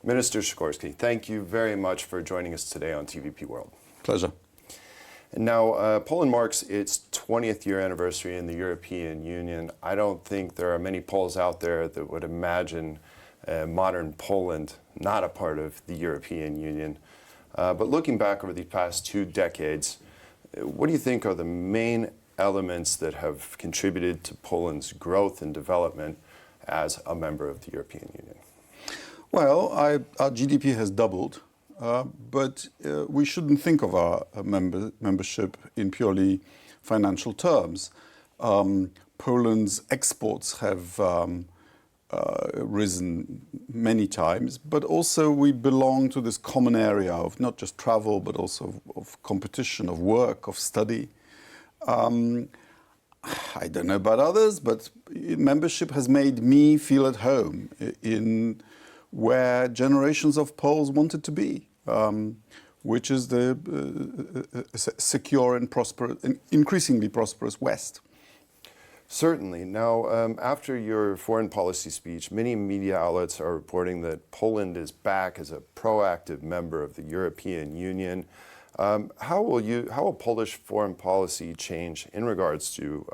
Minister Sikorski, thank you very much for joining us today on TVP World. Pleasure. And now, Poland marks its 20th year anniversary in the European Union. I don't think there are many Poles out there that would imagine modern Poland not a part of the European Union. But looking back over the past 2 decades, what do you think are the main elements that have contributed to Poland's growth and development as a member of the European Union? Well, our GDP has doubled, but we shouldn't think of our membership in purely financial terms. Poland's exports have risen many times, but also we belong to this common area of not just travel, but also of competition, of work, of study. I don't know about others, but membership has made me feel at home in where generations of Poles wanted to be, which is the secure and prosperous, and increasingly prosperous West. Certainly. Now, after your foreign policy speech, many media outlets are reporting that Poland is back as a proactive member of the European Union. How will Polish foreign policy change in regards to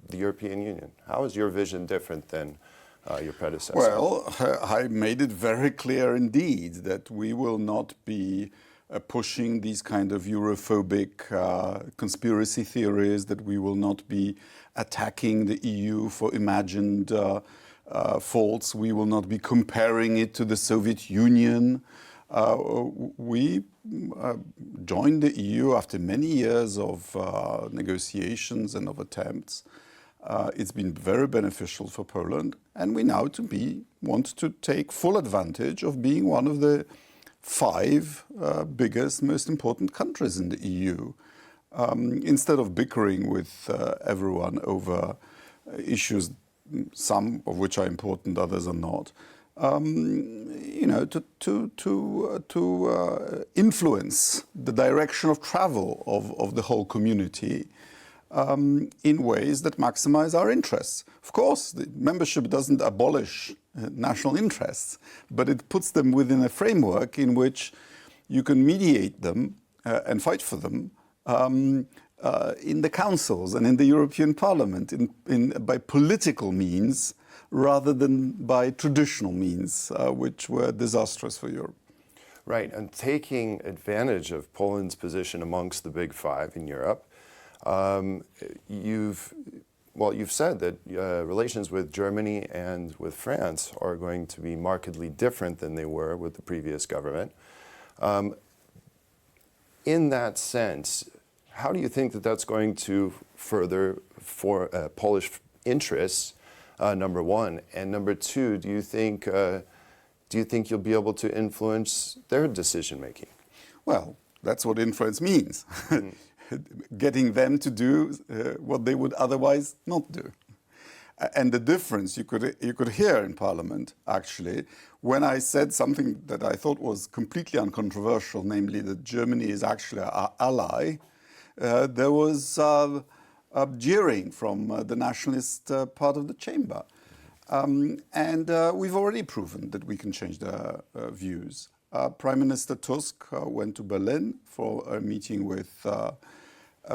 the European Union? How is your vision different than your predecessor? Well, I made it very clear indeed that we will not be pushing these kind of Europhobic conspiracy theories, that we will not be attacking the EU for imagined faults. We will not be comparing it to the Soviet Union. We joined the EU after many years of negotiations and of attempts. It's been very beneficial for Poland, and we now want to take full advantage of being one of the 5 biggest, most important countries in the EU. Instead of bickering with everyone over issues, some of which are important, others are not, to influence the direction of travel of the whole community in ways that maximize our interests. Of course, the membership doesn't abolish national interests, but it puts them within a framework in which you can mediate them and fight for them in the councils and in the European Parliament by political means rather than by traditional means, which were disastrous for Europe. Right, and taking advantage of Poland's position amongst the big 5 in Europe, you've said that relations with Germany and with France are going to be markedly different than they were with the previous government. In that sense, how do you think that that's going to further Polish interests, number one? And number two, do you think you'll be able to influence their decision making? Well, that's what influence means. Getting them to do what they would otherwise not do. And the difference you could hear in Parliament, actually, when I said something that I thought was completely uncontroversial, namely that Germany is actually our ally, there was jeering from the nationalist part of the chamber. And we've already proven that we can change their views. Prime Minister Tusk went to Berlin for a meeting with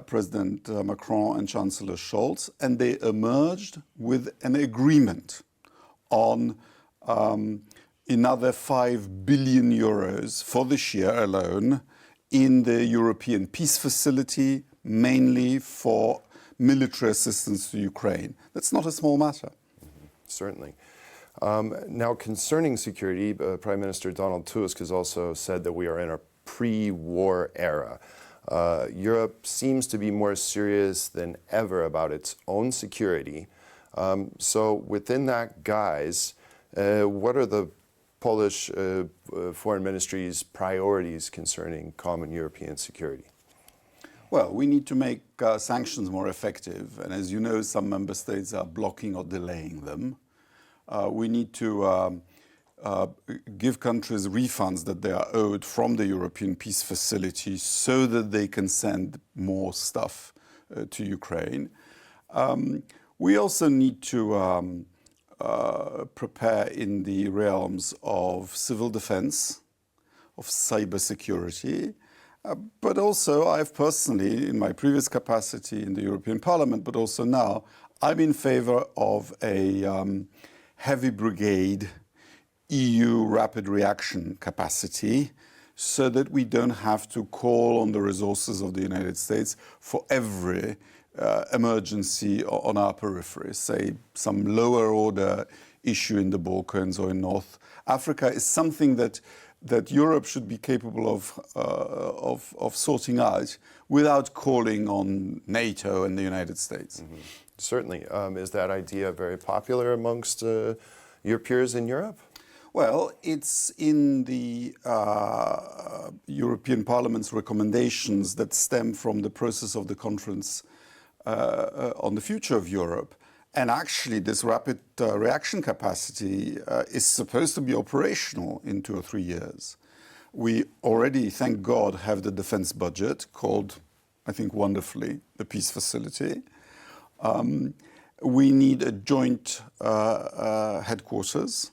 President Macron and Chancellor Scholz, and they emerged with an agreement on another 5 billion euros for this year alone in the European Peace Facility, mainly for military assistance to Ukraine. That's not a small matter. Certainly. Now, concerning security, Prime Minister Donald Tusk has also said that we are in a pre-war era. Europe seems to be more serious than ever about its own security. So within that guise, what are the Polish Foreign Ministry's priorities concerning common European security? Well, we need to make sanctions more effective. And as you know, some member states are blocking or delaying them. We need to give countries refunds that they are owed from the European Peace Facility so that they can send more stuff to Ukraine. We also need to prepare in the realms of civil defense, of cybersecurity, but also I've personally, in my previous capacity in the European Parliament, but also now, I'm in favor of a heavy brigade EU rapid reaction capacity so that we don't have to call on the resources of the United States for every emergency on our periphery, say some lower order issue in the Balkans or in North Africa is something that Europe should be capable of sorting out without calling on NATO and the United States. Mm-hmm. Certainly. Is that idea very popular amongst your peers in Europe? Well, it's in the European Parliament's recommendations that stem from the process of the conference on the future of Europe. And actually, this rapid reaction capacity is supposed to be operational in 2 or 3 years. We already, thank God, have the defense budget called, I think wonderfully, the Peace Facility. We need a joint headquarters.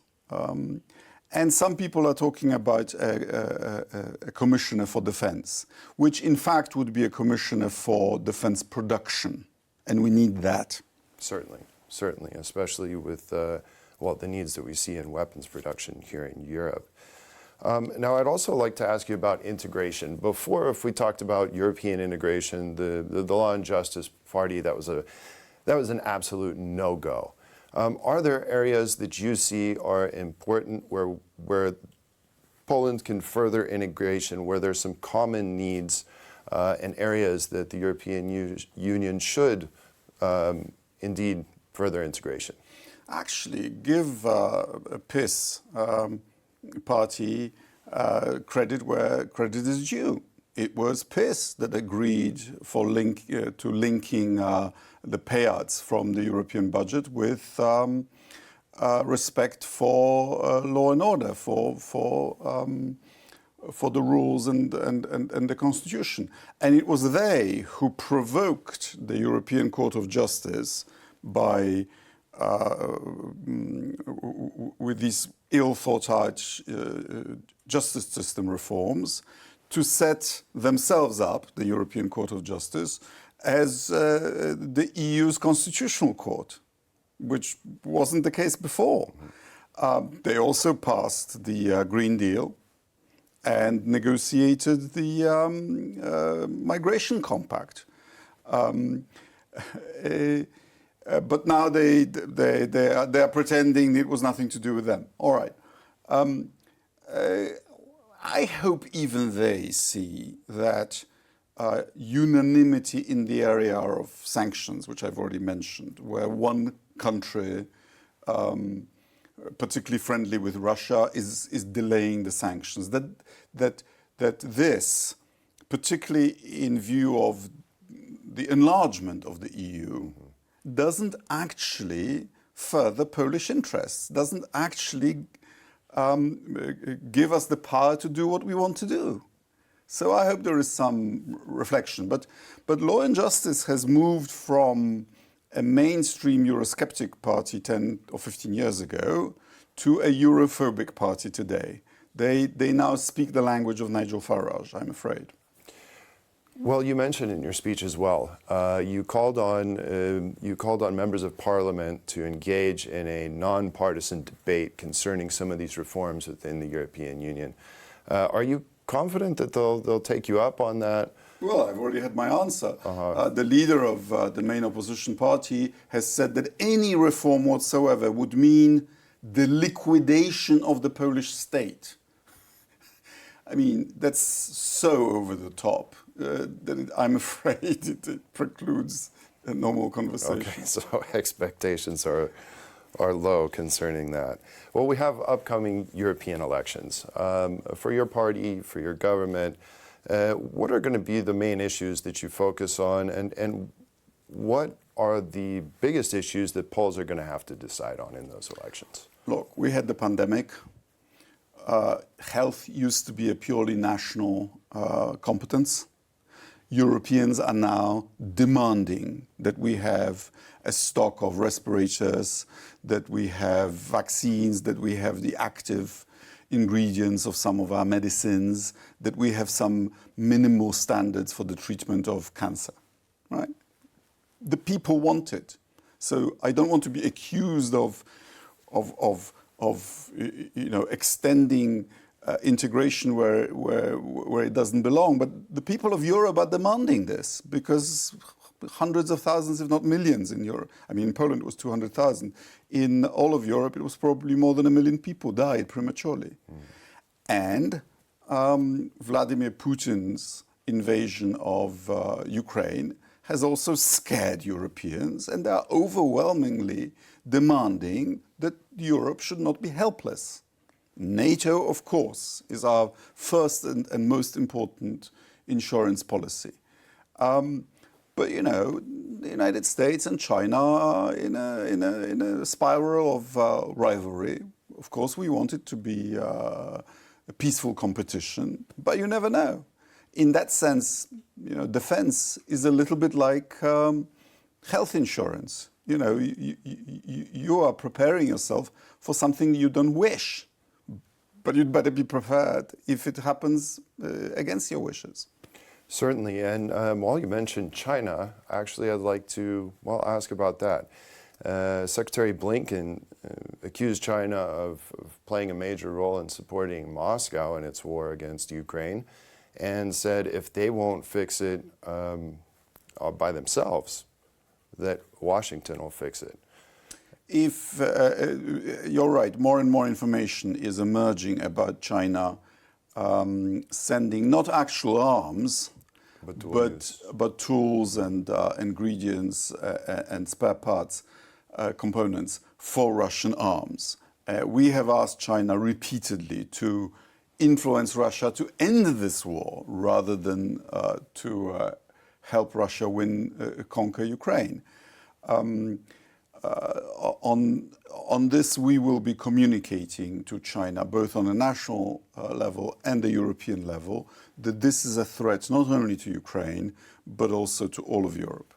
And some people are talking about a commissioner for defense, which in fact would be a commissioner for defense production. And we need that. Certainly, especially with the needs that we see in weapons production here in Europe. Now, I'd also like to ask you about integration. Before, if we talked about European integration, the Law and Justice Party, that was an absolute no-go. Are there areas that you see are important where Poland can further integration, where there's some common needs and areas that the European Union should indeed further integration? Actually, give a PiS party credit where credit is due. It was PiS that agreed to linking the payouts from the European budget with respect for law and order, for the rules and the constitution. And it was they who provoked the European Court of Justice by with these ill-thought-out justice system reforms to set themselves up, the European Court of Justice, as the EU's constitutional court, which wasn't the case before. They also passed the Green Deal and negotiated the migration compact. But now they are pretending it was nothing to do with them. All right. I hope even they see that unanimity in the area of sanctions, which I've already mentioned, where one country, particularly friendly with Russia, is delaying the sanctions. That this, particularly in view of the enlargement of the EU, doesn't actually further Polish interests, doesn't actually give us the power to do what we want to do. So I hope there is some reflection. But Law and Justice has moved from a mainstream Eurosceptic party 10 or 15 years ago to a Europhobic party today. They now speak the language of Nigel Farage, I'm afraid. Well, you mentioned in your speech as well, you called on members of Parliament to engage in a non-partisan debate concerning some of these reforms within the European Union. Are you confident that they'll take you up on that? Well, I've already had my answer. The leader of the main opposition party has said that any reform whatsoever would mean the liquidation of the Polish state. I mean, that's so over the top that I'm afraid it precludes a normal conversation. Okay, so expectations are low concerning that. Well, we have upcoming European elections. For your party, for your government, what are going to be the main issues that you focus on, and what are the biggest issues that Poles are going to have to decide on in those elections? Look, we had the pandemic. Health used to be a purely national competence. Europeans are now demanding that we have a stock of respirators, that we have vaccines, that we have the active ingredients of some of our medicines, that we have some minimal standards for the treatment of cancer, right? The people want it. So I don't want to be accused of extending integration where it doesn't belong. But the people of Europe are demanding this because hundreds of thousands, if not millions in Europe. I mean, in Poland it was 200,000. In all of Europe, it was probably more than 1 million people died prematurely. And Vladimir Putin's invasion of Ukraine has also scared Europeans, and they are overwhelmingly demanding that Europe should not be helpless. NATO, of course, is our first and most important insurance policy. But you know, the United States and China are in a spiral of rivalry. Of course, we want it to be a peaceful competition, but you never know. In that sense, you know, defense is a little bit like health insurance. You know, you are preparing yourself for something you don't wish, but you'd better be prepared if it happens against your wishes. Certainly, and while you mentioned China, actually I'd like to, ask about that. Secretary Blinken accused China of playing a major role in supporting Moscow in its war against Ukraine, and said if they won't fix it by themselves, that Washington will fix it. If you're right, more and more information is emerging about China sending not actual arms, but tools and ingredients and spare parts, components for Russian arms. We have asked China repeatedly to influence Russia to end this war rather than to help Russia conquer Ukraine. On this, we will be communicating to China, both on a national level and a European level, that this is a threat not only to Ukraine, but also to all of Europe.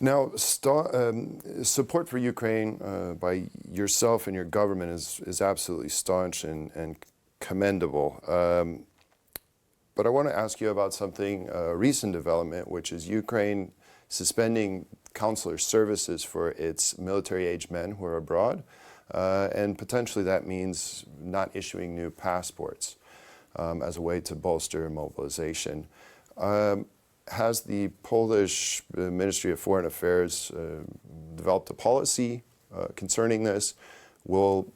Now, support for Ukraine by yourself and your government is absolutely staunch and commendable. But I want to ask you about something, a recent development, which is Ukraine suspending consular services for its military-aged men who are abroad, and potentially that means not issuing new passports as a way to bolster mobilization. Has the Polish Ministry of Foreign Affairs developed a policy concerning this? Will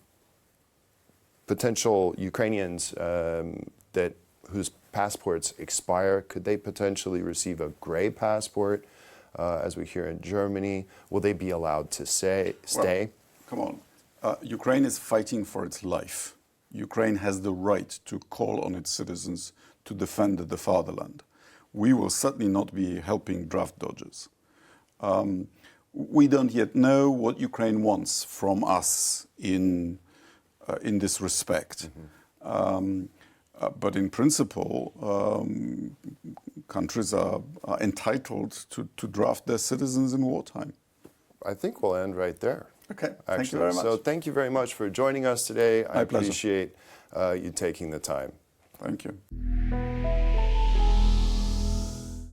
potential Ukrainians whose passports expire, could they potentially receive a gray passport? As we hear in Germany, will they be allowed to stay? Well, come on. Ukraine is fighting for its life. Ukraine has the right to call on its citizens to defend the fatherland. We will certainly not be helping draft dodgers. We don't yet know what Ukraine wants from us in this respect. But in principle, countries are entitled to draft their citizens in wartime. I think we'll end right there. Okay, thank you very much. So thank you very much for joining us today. I My pleasure. appreciate you taking the time. Thank you.